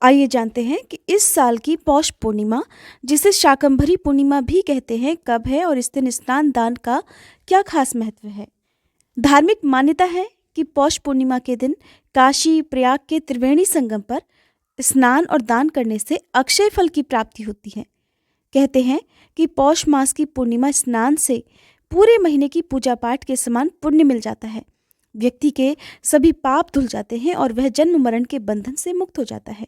आइए जानते हैं कि इस साल की पौष पूर्णिमा, जिसे शाकंभरी पूर्णिमा भी कहते हैं, कब है और इस दिन स्नान दान का क्या खास महत्व है। धार्मिक मान्यता है कि पौष पूर्णिमा के दिन काशी प्रयाग के त्रिवेणी संगम पर स्नान और दान करने से अक्षय फल की प्राप्ति होती है। कहते हैं कि पौष मास की पूर्णिमा स्नान से पूरे महीने की पूजा पाठ के समान पुण्य मिल जाता है। व्यक्ति के सभी पाप धुल जाते हैं और वह जन्म मरण के बंधन से मुक्त हो जाता है।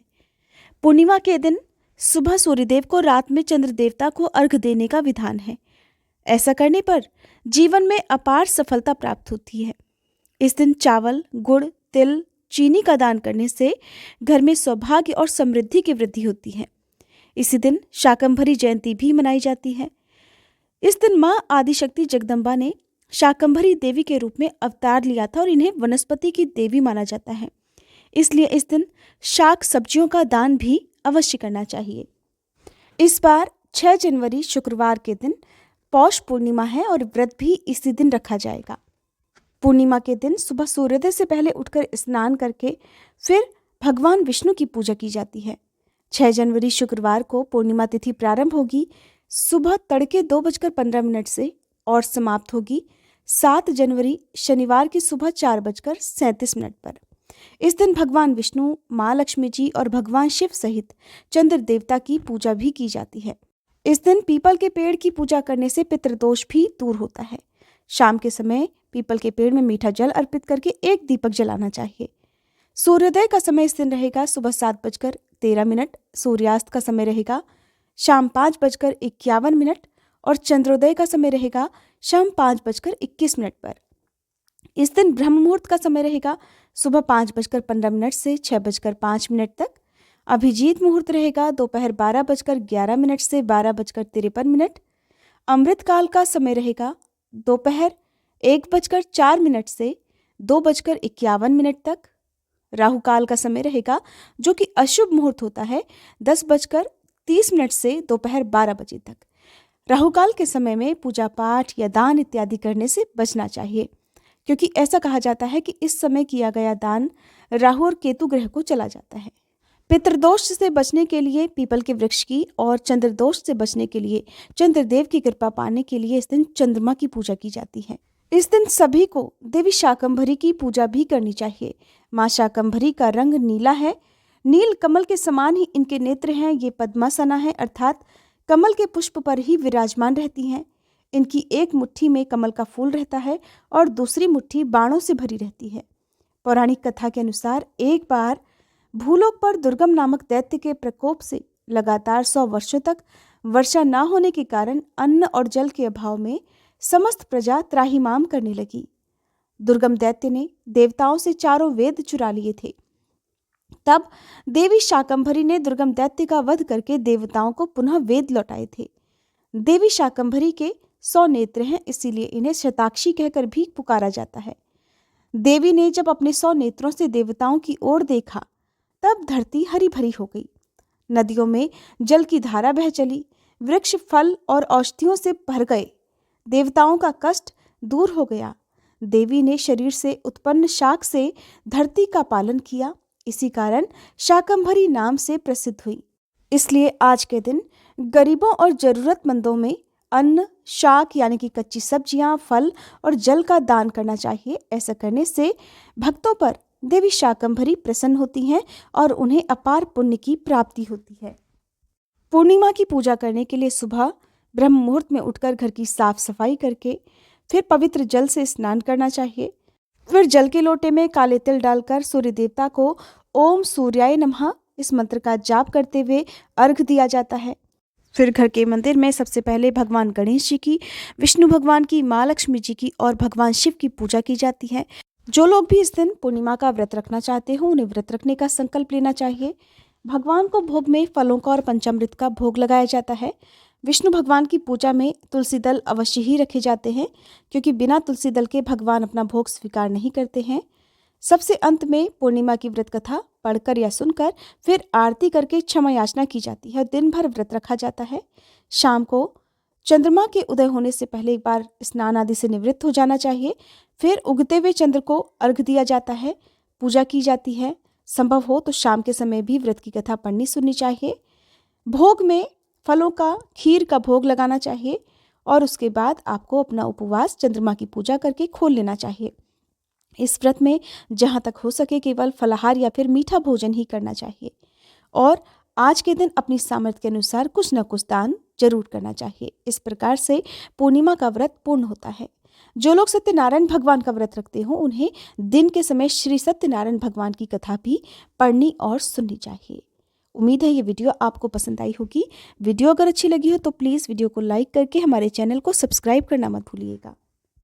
पूर्णिमा के दिन सुबह सूर्यदेव को, रात में चंद्र देवता को अर्घ देने का विधान है। ऐसा करने पर जीवन में अपार सफलता प्राप्त होती है। इस दिन चावल, गुड़, तिल, चीनी का दान करने से घर में सौभाग्य और समृद्धि की वृद्धि होती है। इसी दिन शाकंभरी जयंती भी मनाई जाती है। इस दिन मां आदिशक्ति जगदम्बा ने शाकंभरी देवी के रूप में अवतार लिया था और इन्हें वनस्पति की देवी माना जाता है। इसलिए इस दिन शाक सब्जियों का दान भी अवश्य करना चाहिए। इस बार 6 जनवरी शुक्रवार के दिन पौष पूर्णिमा है और व्रत भी इसी दिन रखा जाएगा। पूर्णिमा के दिन सुबह सूर्योदय से पहले उठकर स्नान करके फिर भगवान विष्णु की पूजा की जाती है। 6 जनवरी शुक्रवार को पूर्णिमा तिथि प्रारंभ होगी सुबह तड़के 2:15 से और समाप्त होगी 7 जनवरी शनिवार की सुबह 4:37 पर। इस दिन भगवान विष्णु, माँ लक्ष्मी जी और भगवान शिव सहित चंद्र देवता की पूजा भी की जाती है। इस दिन पीपल के पेड़ की पूजा करने से पितृदोष भी दूर होता है। शाम के समय पीपल के पेड़ में मीठा जल अर्पित करके एक दीपक जलाना चाहिए। सूर्योदय का समय इस दिन रहेगा सुबह 7:13। सूर्यास्त का समय रहेगा शाम 5:51 और चंद्रोदय का समय रहेगा शाम 5:21 पर। इस दिन ब्रह्म मुहूर्त का समय रहेगा सुबह 5:15 से 6:05 तक। अभिजीत मुहूर्त रहेगा दोपहर 12:11 से 12:53। अमृत काल का समय रहेगा दोपहर 1:04 से 2:51 तक। राहु काल का समय रहेगा जो कि अशुभ मुहूर्त होता है 10:30 से दोपहर 12 बजे तक। राहु काल के समय में पूजा पाठ या दान इत्यादि करने से बचना चाहिए, क्योंकि ऐसा कहा जाता है कि इस समय किया गया दान राहु और केतु ग्रह को चला जाता है। पितृदोष से बचने के लिए पीपल के वृक्ष की और चंद्रदोष से बचने के लिए चंद्रदेव की कृपा पाने के लिए इस दिन चंद्रमा की पूजा की जाती है। इस दिन सभी को देवी शाकंभरी की पूजा भी करनी चाहिए। माँ शाकंभरी का रंग नीला है। नील कमल के समान ही इनके नेत्र हैं। ये पद्मासना है, अर्थात कमल के पुष्प पर ही विराजमान रहती हैं। इनकी एक मुट्ठी में कमल का फूल रहता है और दूसरी मुट्ठी बाणों से भरी रहती है। पौराणिक कथा के अनुसार एक बार भूलोक पर दुर्गम नामक दैत्य के प्रकोप से लगातार 100 वर्षों तक वर्षा न होने के कारण अन्न और जल के अभाव में समस्त प्रजा त्राहिमाम करने लगी। दुर्गम दैत्य ने देवताओं से चारों वेद चुरा लिए थे। तब देवी शाकंभरी ने दुर्गम दैत्य का वध करके देवताओं को पुनः वेद लौटाए थे। देवी शाकंभरी के 100 नेत्र हैं, इसीलिए इन्हें शताक्षी कहकर भी पुकारा जाता है। देवी ने जब अपने 100 नेत्रों से देवताओं की ओर देखा तब धरती हरी भरी हो गई। नदियों में जल की धारा बह चली, वृक्ष फल और औषधियों से भर गए। देवताओं का कष्ट दूर हो गया। देवी ने शरीर से उत्पन्न शाक से धरती का पालन किया। इसी कारण शाकंभरी नाम से प्रसिद्ध हुई। इसलिए आज के दिन गरीबों और जरूरतमंदों में अन्न, शाक यानी कि कच्ची सब्जियां, फल और जल का दान करना चाहिए। ऐसा करने से भक्तों पर देवी शाकंभरी प्रसन्न होती हैं और उन्हें अपार पुण्य की प्राप्ति होती है। पूर्णिमा की पूजा करने के लिए सुबह ब्रह्म मुहूर्त में उठकर घर की साफ सफाई करके फिर पवित्र जल से स्नान करना चाहिए। फिर जल के लोटे में काले तिल डालकर सूर्य देवता को ओम सूर्याय नमः इस मंत्र का जाप करते हुए अर्घ दिया जाता है। फिर घर के मंदिर में सबसे पहले भगवान गणेश जी की, विष्णु भगवान की, माँ लक्ष्मी जी की और भगवान शिव की पूजा की जाती है। जो लोग भी इस दिन पूर्णिमा का व्रत रखना चाहते हो उन्हें व्रत रखने का संकल्प लेना चाहिए। भगवान को भोग में फलों का और पंचामृत का भोग लगाया जाता है। विष्णु भगवान की पूजा में तुलसी दल अवश्य ही रखे जाते हैं, क्योंकि बिना तुलसी दल के भगवान अपना भोग स्वीकार नहीं करते हैं। सबसे अंत में पूर्णिमा की व्रत कथा पढ़कर या सुनकर फिर आरती करके क्षमा याचना की जाती है। दिन भर व्रत रखा जाता है। शाम को चंद्रमा के उदय होने से पहले एक बार स्नान आदि से निवृत्त हो जाना चाहिए। फिर उगते हुए चंद्र को अर्घ दिया जाता है, पूजा की जाती है। संभव हो तो शाम के समय भी व्रत की कथा पढ़नी सुननी चाहिए। भोग में फलों का, खीर का भोग लगाना चाहिए और उसके बाद आपको अपना उपवास चंद्रमा की पूजा करके खोल लेना चाहिए। इस व्रत में जहाँ तक हो सके केवल फलाहार या फिर मीठा भोजन ही करना चाहिए और आज के दिन अपनी सामर्थ्य के अनुसार कुछ न कुछ दान जरूर करना चाहिए। इस प्रकार से पूर्णिमा का व्रत पूर्ण होता है। जो लोग सत्यनारायण भगवान का व्रत रखते हो उन्हें दिन के समय श्री सत्यनारायण भगवान की कथा भी पढ़नी और सुननी चाहिए। उम्मीद है ये वीडियो आपको पसंद आई होगी। वीडियो अगर अच्छी लगी हो तो प्लीज़ वीडियो को लाइक करके हमारे चैनल को सब्सक्राइब करना मत भूलिएगा।